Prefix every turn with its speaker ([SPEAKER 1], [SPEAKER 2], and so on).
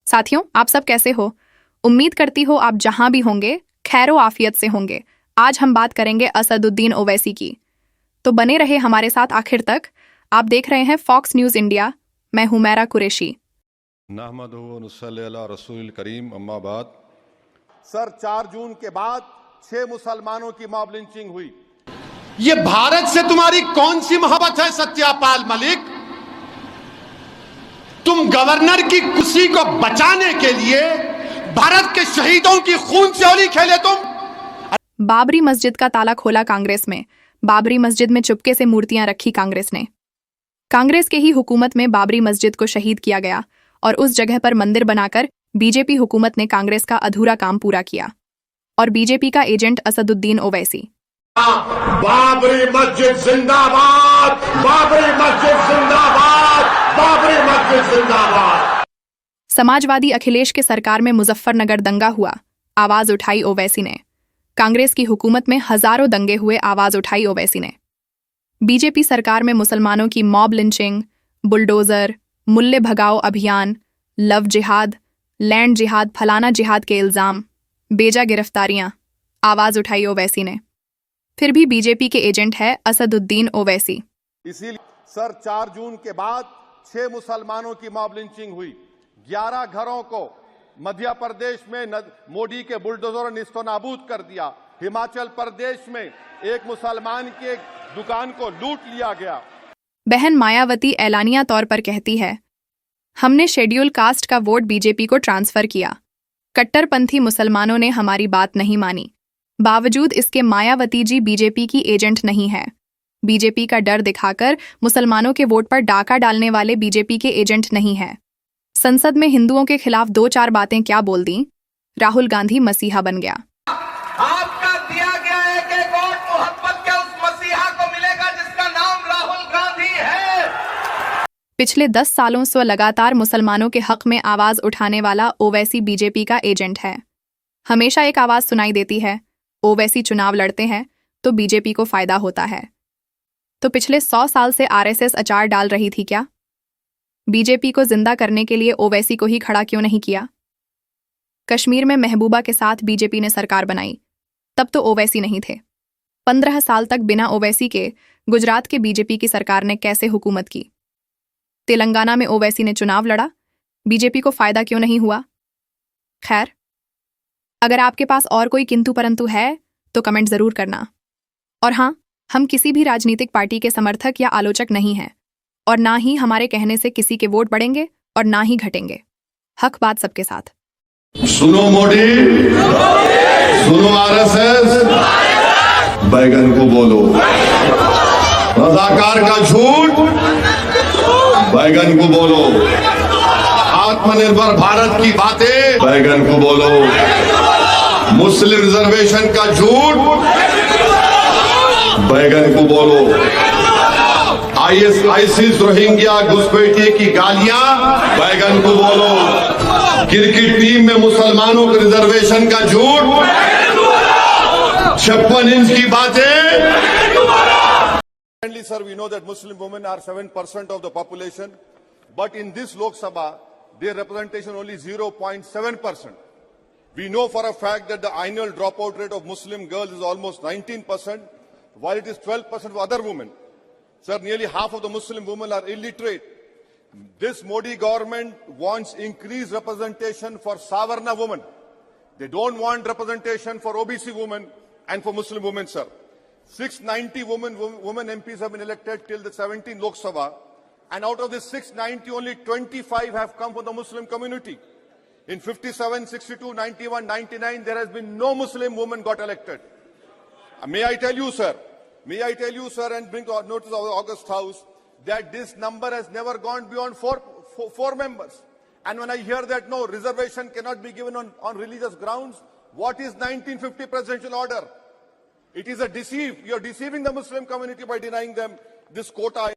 [SPEAKER 1] साथियों, आप सब कैसे हो? उम्मीद करती हो आप जहां भी होंगे खैरो आफियत से होंगे। आज हम बात करेंगे असदुद्दीन ओवैसी की, तो बने रहे हमारे साथ आखिर तक। आप देख रहे हैं फॉक्स न्यूज इंडिया। मैं हुमैरा कुरैशी।
[SPEAKER 2] नहमदुहु व नुसल्ली अला रसूलिल करीम, अम्मा बाद।
[SPEAKER 3] सर, 4 जून के बाद 6 मुसलमानों की मॉब लिंचिंग हुई।
[SPEAKER 4] ये भारत से तुम्हारी कौन सी मोहब्बत है सत्यापाल मलिक? तुम गवर्नर की कुर्सी को बचाने के लिए भारत के शहीदों की खून से होली खेले तुम।
[SPEAKER 1] बाबरी मस्जिद का ताला खोला कांग्रेस में। बाबरी मस्जिद में चुपके से मूर्तियां रखी कांग्रेस ने। कांग्रेस के ही हुकूमत में बाबरी मस्जिद को शहीद किया गया और उस जगह पर मंदिर बनाकर बीजेपी हुकूमत ने कांग्रेस का अधूरा काम पूरा किया। और बीजेपी का एजेंट असदुद्दीन ओवैसी।
[SPEAKER 3] बाबरी मस्जिद जिंदाबाद, बाबरी मस्जिद जिंदाबाद, बाबरी मस्जिद जिंदाबाद।
[SPEAKER 1] समाजवादी अखिलेश के सरकार में मुजफ्फरनगर दंगा हुआ, आवाज उठाई ओवैसी ने। कांग्रेस की हुकूमत में हजारों दंगे हुए, आवाज उठाई ओवैसी ने। बीजेपी सरकार में मुसलमानों की मॉब लिंचिंग, बुलडोजर, मुल्ले भगाओ अभियान, लव जिहाद, लैंड जिहाद, फलाना जिहाद के इल्जाम, बेजा गिरफ्तारियां, आवाज उठाई ओवैसी ने। फिर भी बीजेपी के एजेंट है असदुद्दीन ओवैसी।
[SPEAKER 3] इसीलिए सर, 4 जून के बाद 6 मुसलमानों की मॉब लिंचिंग हुई। 11 घरों को मध्य प्रदेश में मोदी के बुलडोजरों ने निस्तनाबूद कर दिया। हिमाचल प्रदेश में एक मुसलमान की एक दुकान को लूट लिया गया।
[SPEAKER 1] बहन मायावती ऐलानिया तौर पर कहती है, हमने शेड्यूल कास्ट का वोट बीजेपी को ट्रांसफर किया। कट्टरपंथी मुसलमानों ने हमारी बात नहीं मानी। बावजूद इसके मायावती जी बीजेपी की एजेंट नहीं है। बीजेपी का डर दिखाकर मुसलमानों के वोट पर डाका डालने वाले बीजेपी के एजेंट नहीं है। संसद में हिंदुओं के खिलाफ 2-4 बातें क्या बोल दी, राहुल गांधी मसीहा बन गया।
[SPEAKER 5] आपका दिया गया एक वोट मोहब्बत के उस मसीहा को मिलेगा जिसका नाम राहुल गांधी है।
[SPEAKER 1] पिछले 10 सालों से लगातार मुसलमानों के हक में आवाज उठाने वाला ओवैसी बीजेपी का एजेंट है। हमेशा एक आवाज सुनाई देती है, ओवैसी चुनाव लड़ते हैं तो बीजेपी को फायदा होता है। तो पिछले 100 साल से आरएसएस अचार डाल रही थी क्या? बीजेपी को जिंदा करने के लिए ओवैसी को ही खड़ा क्यों नहीं किया? कश्मीर में महबूबा के साथ बीजेपी ने सरकार बनाई, तब तो ओवैसी नहीं थे। 15 साल तक बिना ओवैसी के गुजरात के बीजेपी की सरकार ने कैसे हुकूमत की? तेलंगाना में ओवैसी ने चुनाव लड़ा, बीजेपी को फायदा क्यों नहीं हुआ? खैर, अगर आपके पास और कोई किंतु परंतु है तो कमेंट जरूर करना। और हाँ, हम किसी भी राजनीतिक पार्टी के समर्थक या आलोचक नहीं हैं, और ना ही हमारे कहने से किसी के वोट बढ़ेंगे और ना ही घटेंगे। हक बात सबके साथ।
[SPEAKER 2] सुनो मोदी, सुनो आरएसएस, बैगन को बोलो। रजाकार का झूठ, बैगन को बोलो। आत्मनिर्भर भारत की बातें, बैगन को बोलो। मुस्लिम रिजर्वेशन का झूठ, बैगन को बोलो। आईएसआईएस रोहिंग्या घुसपैठिए की गालियां, बैगन को बोलो। क्रिकेट टीम में मुसलमानों के रिजर्वेशन का झूठ, 56 इंच की बातें।
[SPEAKER 3] Sir, we know that Muslim women are 7% of the population, but in this Lok Sabha, their representation only 0.7%. We know for a fact that the annual dropout rate of Muslim girls is almost 19%, while it is 12% for other women. Sir, nearly half of the Muslim women are illiterate. This Modi government wants increased representation for Savarna women. They don't want representation for OBC women and for Muslim women, sir. 690 women MPs have been elected till the 17th Lok Sabha, and out of this 690, only 25 have come from the Muslim community. In 57, 62, 91, 99, there has been no Muslim woman got elected. May I tell you, sir, and bring to notice of the August House, that this number has never gone beyond four members. And when I hear that no reservation cannot be given on religious grounds, what is 1950 presidential order? It is a deceive. You're deceiving the Muslim community by denying them this quota.